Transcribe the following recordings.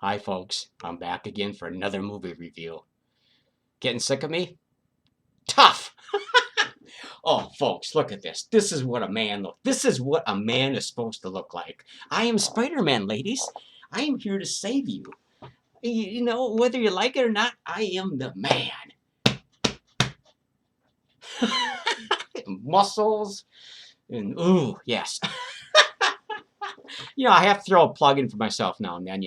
Hi folks, I'm back again for another movie review. Getting sick of me? Tough! Oh folks, look at this. This is what a man is supposed to look like. I am Spider-Man, ladies. I am here to save you. You know, whether you like it or not, I am the man. Muscles and ooh, yes. I have to throw a plug in for myself now and then.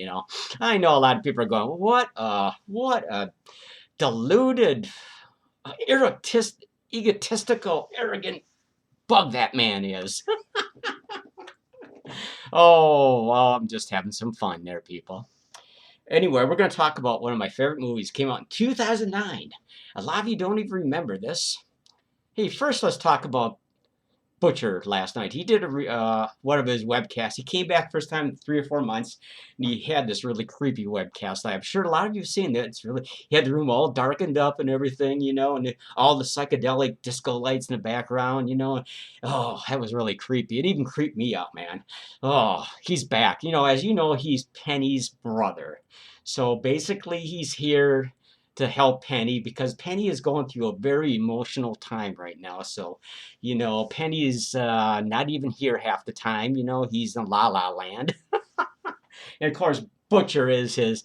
I know a lot of people are going, what a deluded egotistical, arrogant bug that man is. Oh, well, I'm just having some fun there, people. Anyway, we're going to talk about one of my favorite movies. Came out in 2009. A lot of you don't even remember this. Hey, first let's talk about Butcher last night. He did one of his webcasts. He came back first time in 3 or 4 months, and he had this really creepy webcast. I'm sure a lot of you have seen that. He had the room all darkened up and everything, and all the psychedelic disco lights in the background. Oh, that was really creepy. It even creeped me out, man. Oh, he's back. As you know, he's Penny's brother. So basically, he's here to help Penny because Penny is going through a very emotional time right now. So, Penny is not even here half the time. He's in La La Land. And of course, Butcher is his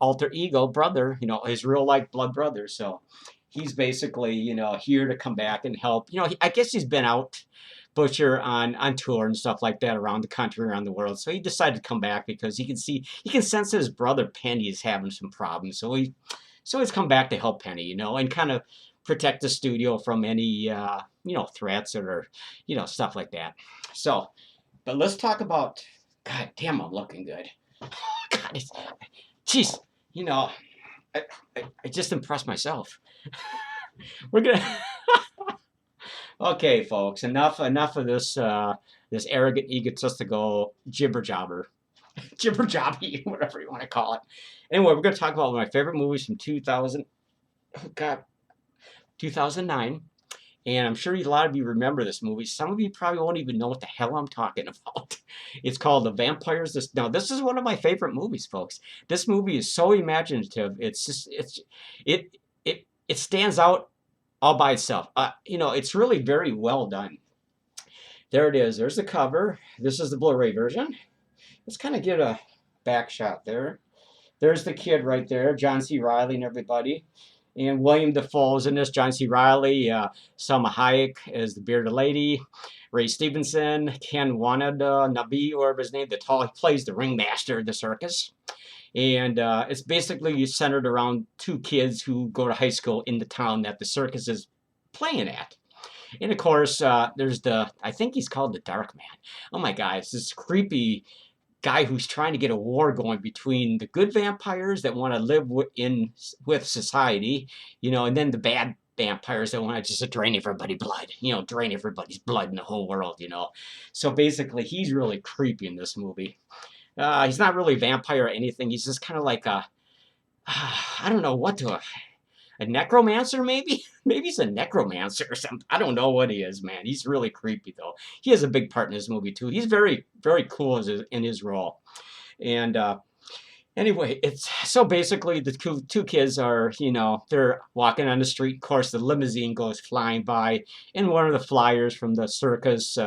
alter ego brother, his real life blood brother. So he's basically, here to come back and help. I guess he's been out Butcher on tour and stuff like that around the country, around the world. So he decided to come back because he can sense that his brother Penny is having some problems. So he's come back to help Penny, and kind of protect the studio from any threats or stuff like that. So, but let's talk about. God damn, I'm looking good. God, jeez, you know, I, I just impressed myself. We're gonna. Okay, folks, enough of this arrogant, egotistical jibber jobber, jibber jobby, whatever you want to call it. Anyway, we're gonna talk about one of my favorite movies from 2000. Oh God, 2009. And I'm sure a lot of you remember this movie. Some of you probably won't even know what the hell I'm talking about. It's called The Vampires. This is one of my favorite movies, folks. This movie is so imaginative. It stands out all by itself. It's really very well done. There it is. There's the cover. This is the Blu-ray version. Let's kind of get a back shot there. There's the kid right there, John C. Reilly and everybody. And William Dafoe is in this, John C. Reilly, Salma Hayek is the bearded lady, Ray Stevenson, Ken Watanabe, whatever his name, he plays the ringmaster of the circus. And it's basically centered around two kids who go to high school in the town that the circus is playing at. And of course, there's I think he's called the Dark Man. Oh my God, it's this creepy guy who's trying to get a war going between the good vampires that want to live with society, and then the bad vampires that want to just drain everybody's blood in the whole world. So basically, he's really creepy in this movie. He's not really a vampire or anything. He's just kind of like I don't know a necromancer maybe? Maybe he's a necromancer or something. I don't know what he is, man. He's really creepy though. He has a big part in this movie too. He's very, very cool in his role. And anyway, it's so basically the two kids are, they're walking on the street. Of course, the limousine goes flying by, and one of the flyers from the circus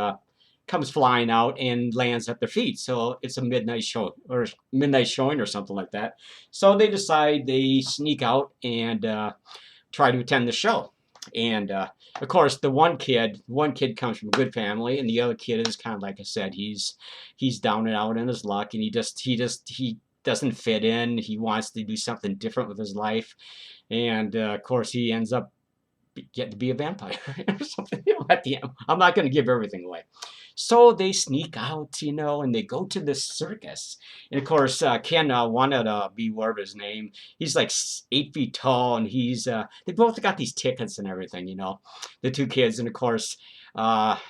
comes flying out and lands at their feet. So it's a midnight show or midnight showing or something like that. So they sneak out and try to attend the show. And of course, the one kid comes from a good family, and the other kid is kind of like I said, he's down and out in his luck, and he doesn't fit in. He wants to do something different with his life, and of course, he ends up getting to be a vampire or something. At the end, I'm not going to give everything away. So they sneak out, and they go to this circus. And of course, Ken wanted to be whatever his name. He's like 8 feet tall, and they both got these tickets and everything, the two kids. And of course, the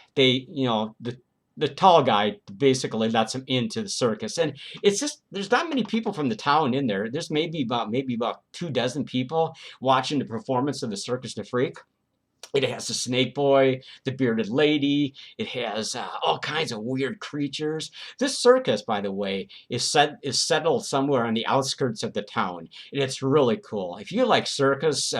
tall guy basically lets him into the circus. And it's just, there's not many people from the town in there. There's maybe about 2 dozen people watching the performance of the Circus de Freak. It has the snake boy, the bearded lady. It has all kinds of weird creatures. This circus, by the way, is settled somewhere on the outskirts of the town, and it's really cool. If you like circus,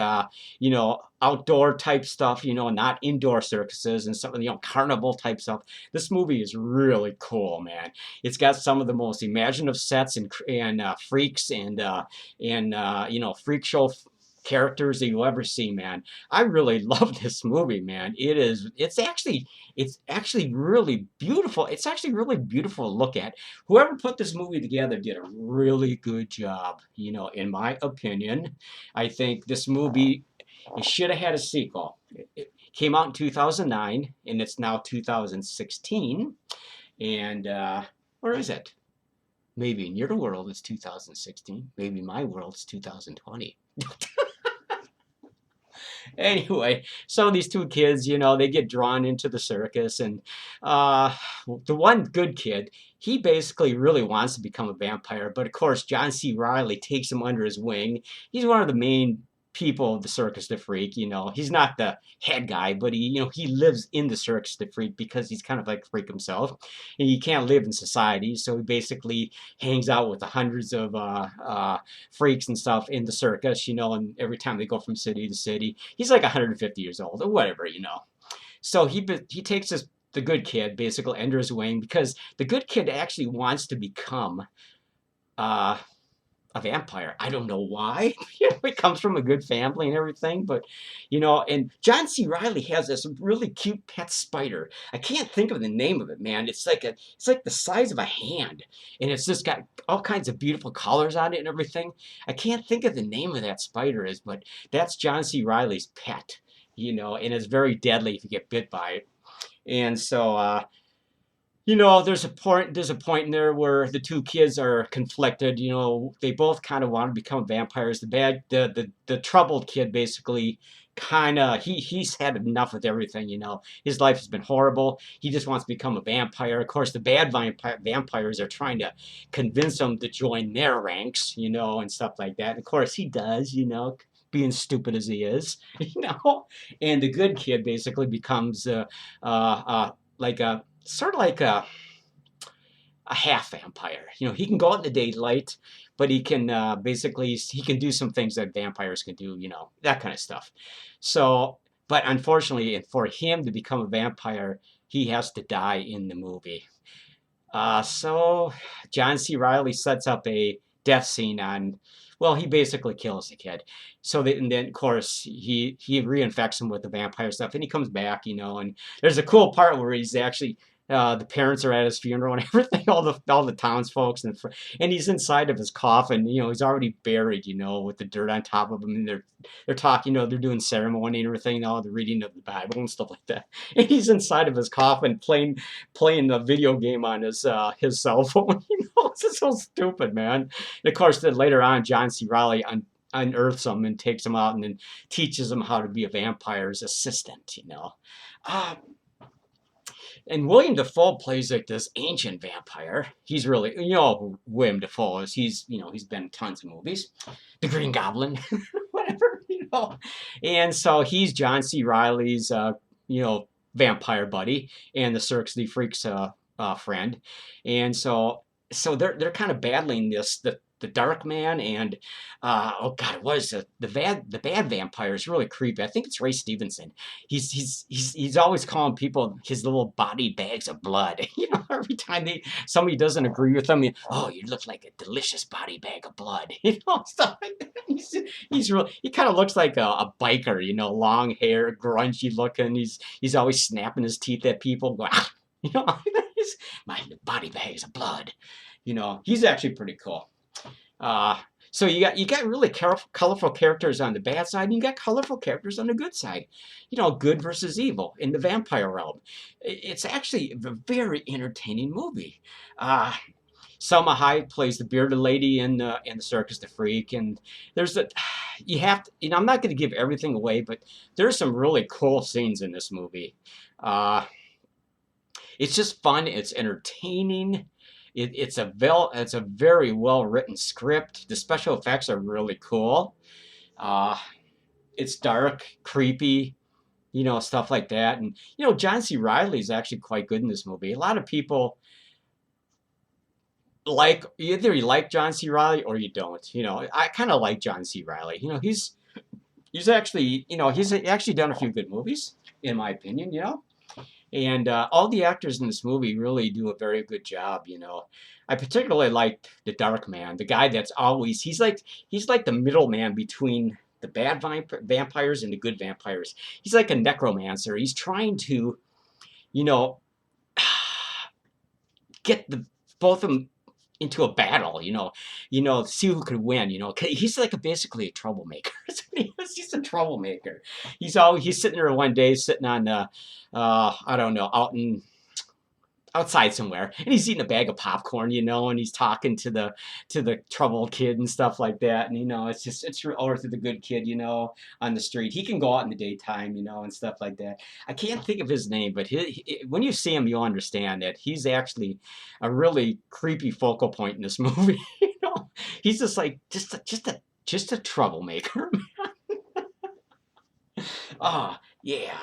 outdoor type stuff, not indoor circuses and some, carnival type stuff, this movie is really cool, man. It's got some of the most imaginative sets and freaks and freak show characters that you'll ever see, man. I really love this movie, man. It's actually really beautiful. It's actually really beautiful to look at. Whoever put this movie together did a really good job, in my opinion. I think this movie, it should have had a sequel. It came out in 2009 and it's now 2016. And where is it? Maybe in your world it's 2016. Maybe my world is 2020. Anyway, so these two kids, they get drawn into the circus, and the one good kid, he basically really wants to become a vampire, but of course, John C. Reilly takes him under his wing. He's one of the main people of the Circus de Freak. He's not the head guy, but he lives in the Circus de Freak because he's kind of like a freak himself, and he can't live in society, so he basically hangs out with the hundreds of freaks and stuff in the circus, and every time they go from city to city, he's like 150 years old or whatever. So he takes the good kid basically under his wing because the good kid actually wants to become a vampire. I don't know why. He comes from a good family and everything, but and John C. Reilly has this really cute pet spider. I can't think of the name of it, man. It's like the size of a hand, and it's just got all kinds of beautiful colors on it and everything. I can't think of the name of that spider but that's John C. Reilly's pet. And it's very deadly if you get bit by it. And so there's a point in there where the two kids are conflicted. They both kind of want to become vampires. The troubled kid basically kind of he's had enough with everything. His life has been horrible. He just wants to become a vampire. Of course, the bad vampires are trying to convince him to join their ranks, and stuff like that. And of course, he does, being stupid as he is, And the good kid basically becomes like a sort of like a half vampire. He can go out in the daylight, but he can he can do some things that vampires can do, that kind of stuff. So, but unfortunately, for him to become a vampire, he has to die in the movie. So John C. Reilly sets up a death scene he basically kills the kid. And then of course he reinfects him with the vampire stuff, and he comes back, and there's a cool part where he's actually the parents are at his funeral and everything, all the townsfolk, and he's inside of his coffin. He's already buried, with the dirt on top of him, and they're talking, they're doing ceremony and everything, the reading of the Bible and stuff like that. And he's inside of his coffin playing the video game on his cell phone. It's just so stupid, man. And of course, then later on, John C. Reilly unearths him and takes him out and then teaches him how to be a vampire's assistant. And William Dafoe plays like this ancient vampire. He's really, who William Dafoe is. He's been in tons of movies. The Green Goblin, whatever, And so he's John C. Reilly's, vampire buddy and the Cirque du Freak's friend. And so they're kind of battling the Dark Man and oh god, what is it? The bad vampire is really creepy. I think it's Ray Stevenson. He's always calling people his little body bags of blood. Every time somebody doesn't agree with him, oh, you look like a delicious body bag of blood. Stuff like that. He kind of looks like a biker. Long hair, grungy looking. He's always snapping his teeth at people. Going, my body bags of blood. He's actually pretty cool. So you got really colorful characters on the bad side, and you got colorful characters on the good side. Good versus evil in the vampire realm. It's actually a very entertaining movie. Salma Hayek plays the bearded lady in the Circus de Freak, and there's I'm not going to give everything away, but there's some really cool scenes in this movie. It's just fun. It's entertaining. It's a very well written script. The special effects are really cool. It's dark, creepy, you know, stuff like that. And, you know, John C. Reilly is actually quite good in this movie. A lot of people like, either you like John C. Reilly or you don't. You know, I kind of like John C. Reilly. You know, he's actually, you know, he's actually done a few good movies, in my opinion, you know. And all the actors in this movie really do a very good job, you know. I particularly like the Dark Man, the guy that's always, he's like the middleman between the bad vampires and the good vampires. He's like a necromancer. He's trying to, you know, get the both of them into a battle, you know, see who could win, you know. He's like basically a troublemaker. He's a troublemaker. He's sitting there one day, sitting on, I don't know, outside somewhere, and he's eating a bag of popcorn, you know, and he's talking to the troubled kid and stuff like that, and you know, or to the good kid, you know, on the street. He can go out in the daytime, you know, and stuff like that. I can't think of his name, but when you see him, you'll understand that he's actually a really creepy focal point in this movie. You know, he's just like just a troublemaker. Oh yeah.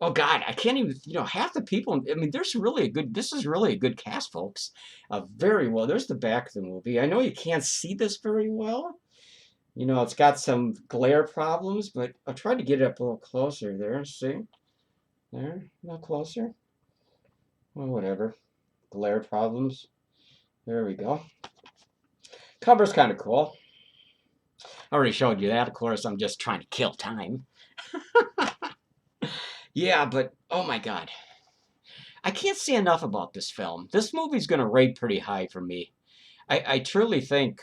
Oh God, I can't even, you know, half the people. I mean, this is really a good cast, folks. Very well. There's the back of the movie. I know you can't see this very well. You know, it's got some glare problems, but I'll try to get it up a little closer there. See? There? A little closer? Well, whatever. Glare problems. There we go. Cover's kind of cool. I already showed you that. Of course, I'm just trying to kill time. Yeah, but oh my God. I can't say enough about this film. This movie's going to rate pretty high for me. I truly think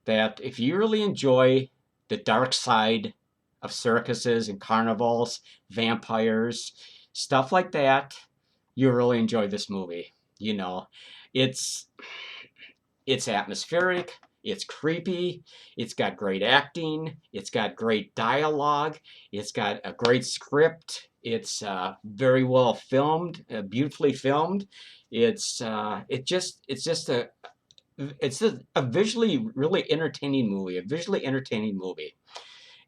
that if you really enjoy the dark side of circuses and carnivals, vampires, stuff like that, you'll really enjoy this movie. You know, it's atmospheric, it's creepy, it's got great acting, it's got great dialogue, it's got a great script, it's very well filmed, beautifully filmed. It's a visually really entertaining movie,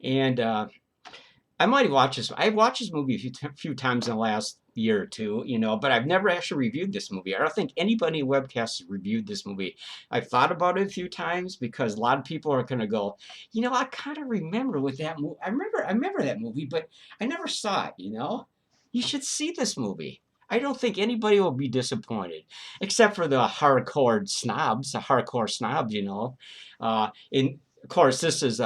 and I might watch this. I've watched this movie a few times in the last year or two, you know, but I've never actually reviewed this movie. I don't think anybody in webcasts has reviewed this movie. I've thought about it a few times because a lot of people are going to go, you know, I kind of remember with that movie. I remember that movie, but I never saw it, you know. You should see this movie. I don't think anybody will be disappointed, except for the hardcore snobs, you know. And of course, this is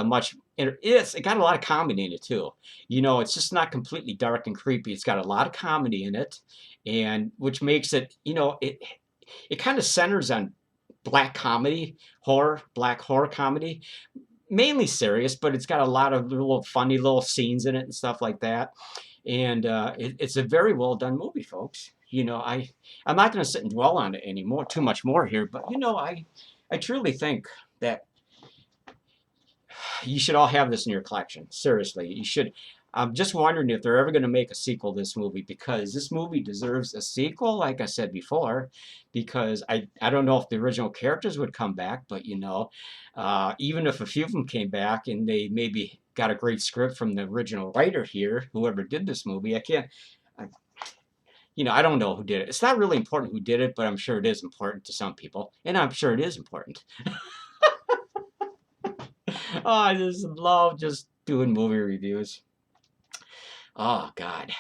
it got a lot of comedy in it too. You know, it's just not completely dark and creepy. It's got a lot of comedy in it, and which makes it, you know, it kind of centers on black horror comedy, mainly serious, but it's got a lot of little funny little scenes in it and stuff like that. And it's a very well done movie, folks. You know, I'm not going to sit and dwell on it anymore, too much more here, but you know, I truly think that you should all have this in your collection. Seriously, you should. I'm just wondering if they're ever going to make a sequel to this movie, because this movie deserves a sequel, like I said before, because I don't know if the original characters would come back, but you know, even if a few of them came back and they maybe got a great script from the original writer here, whoever did this movie, you know, I don't know who did it. It's not really important who did it, but I'm sure it is important to some people, and I'm sure it is important. Oh, I just love just doing movie reviews. Oh God,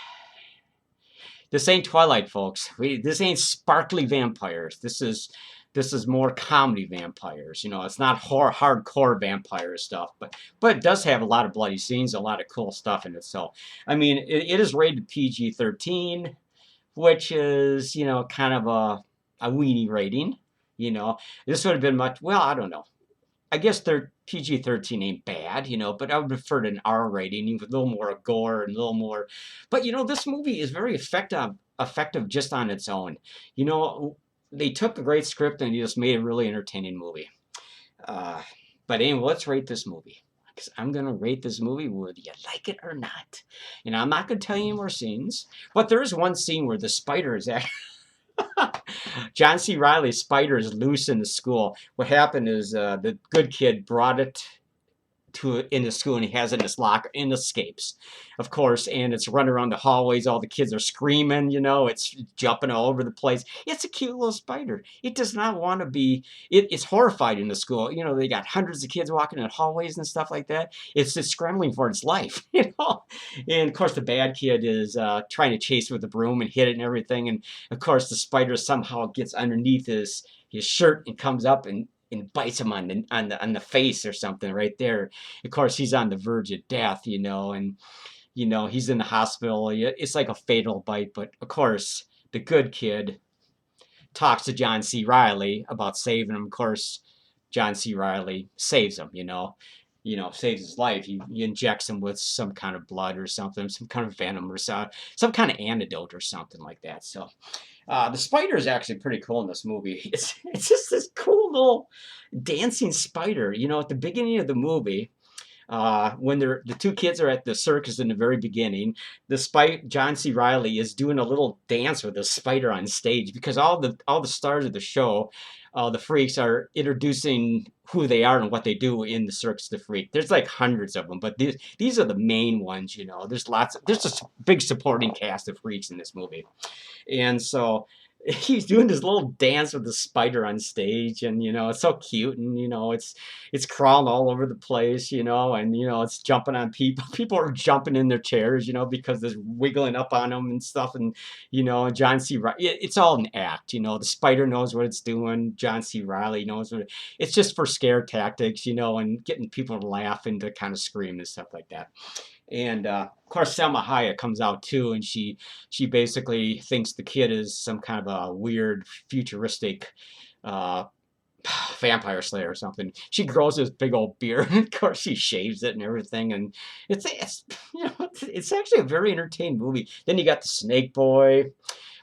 this ain't Twilight, folks. This ain't sparkly vampires. This is more comedy vampires. You know, it's not hardcore vampire stuff, but it does have a lot of bloody scenes, a lot of cool stuff in it. So, I mean, it is rated PG-13, which is, you know, kind of a weenie rating. You know, this would have been well, I don't know. I guess their PG-13 ain't bad, you know, but I would prefer to an R rating with a little more gore and a little more. But you know, this movie is very effective just on its own. You know, they took a great script and they just made a really entertaining movie. But anyway, let's rate this movie, because I'm gonna rate this movie whether you like it or not. And I'm not gonna tell you any more scenes, but there is one scene where the spider is actually. John C. Reilly's spider is loose in the school. What happened is the good kid brought it in the school, and he has it in his locker and escapes, of course, and it's running around the hallways. All the kids are screaming, you know, it's jumping all over the place. It's a cute little spider. It does not want to be, it's horrified in the school. You know, they got hundreds of kids walking in the hallways and stuff like that. It's just scrambling for its life, you know. And of course the bad kid is trying to chase with the broom and hit it and everything, and of course the spider somehow gets underneath his shirt and comes up and bites him on the face or something right there. Of course, he's on the verge of death, you know, and you know he's in the hospital. It's like a fatal bite, but of course, the good kid talks to John C. Reilly about saving him. Of course, John C. Reilly saves him. You know, saves his life. He injects him with some kind of blood or something, some kind of venom or some kind of antidote or something like that. So. The spider is actually pretty cool in this movie. It's just this cool little dancing spider. You know, at the beginning of the movie, when the two kids are at the circus in the very beginning, John C. Reilly is doing a little dance with a spider on stage because all the stars of the show, the freaks, are introducing who they are and what they do in the Circus the Freak. There's like hundreds of them, but these are the main ones. You know, there's a big supporting cast of freaks in this movie. And so he's doing this little dance with the spider on stage, and you know it's so cute, and you know it's crawling all over the place, you know, and you know it's jumping on people. People are jumping in their chairs, you know, because there's wiggling up on them and stuff, and you know John C. Reilly, it's all an act, you know. The spider knows what it's doing. John C. Reilly knows what it's just for scare tactics, you know, and getting people to laugh and to kind of scream and stuff like that. And of course, Salma Hayek comes out too, and she basically thinks the kid is some kind of a weird, futuristic uh, vampire slayer or something. She grows this big old beard, and of course, she shaves it and everything. And it's you know it's actually a very entertaining movie. Then you got the Snake Boy,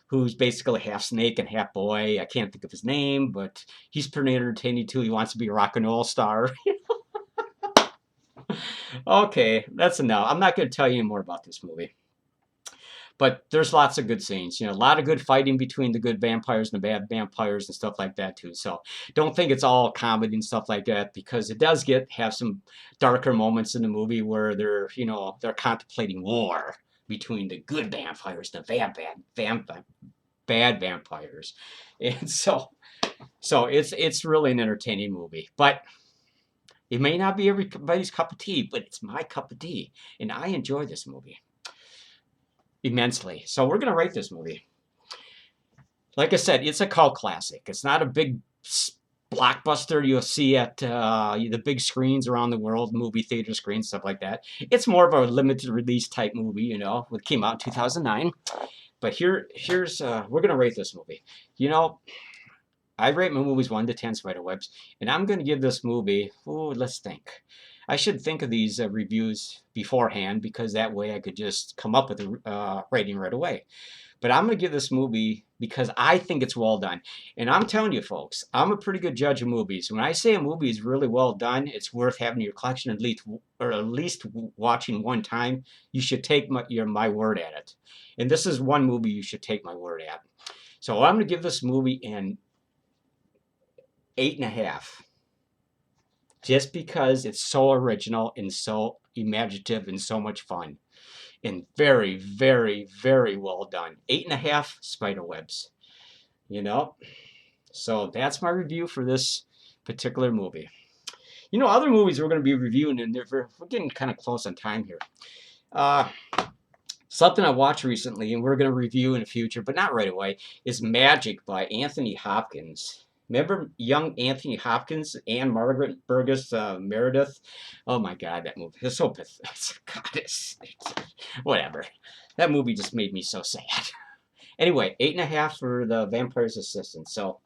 who's basically half snake and half boy. I can't think of his name, but he's pretty entertaining too. He wants to be a rock and roll star. Okay, that's enough. I'm not going to tell you any more about this movie. But there's lots of good scenes. You know, a lot of good fighting between the good vampires and the bad vampires and stuff like that too. So don't think it's all comedy and stuff like that, because it does have some darker moments in the movie where they're contemplating war between the good vampires and the bad vampires. And so it's really an entertaining movie. But it may not be everybody's cup of tea, but it's my cup of tea, and I enjoy this movie immensely. So we're going to rate this movie. Like I said, it's a cult classic. It's not a big blockbuster you'll see at the big screens around the world, movie theater screens, stuff like that. It's more of a limited release type movie, you know. It came out in 2009. But here's we're going to rate this movie. You know, I rate my movies 1 to 10 spiderwebs, and I'm going to give this movie, let's think. I should think of these reviews beforehand, because that way I could just come up with a rating right away. But I'm going to give this movie because I think it's well done. And I'm telling you, folks, I'm a pretty good judge of movies. When I say a movie is really well done, it's worth having in your collection at least watching one time. You should take my word at it. And this is one movie you should take my word at. So I'm going to give this movie an 8.5, just because it's so original and so imaginative and so much fun, and very, very, very well done. 8.5 spiderwebs, you know. So that's my review for this particular movie. You know, other movies we're going to be reviewing, and we're getting kind of close on time here. Something I watched recently, and we're going to review in the future, but not right away, is Magic by Anthony Hopkins. Remember young Anthony Hopkins and Margaret Burgess Meredith? Oh my God, that movie is so pathetic. God, whatever. That movie just made me so sad. Anyway, 8.5 for the Vampire's Assistant. So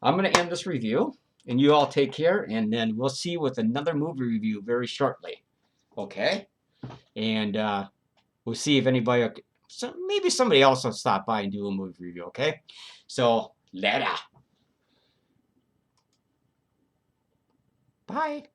I'm going to end this review, and you all take care, and then we'll see you with another movie review very shortly. Okay? And we'll see if anybody, maybe somebody else will stop by and do a movie review. Okay? So later. Bye.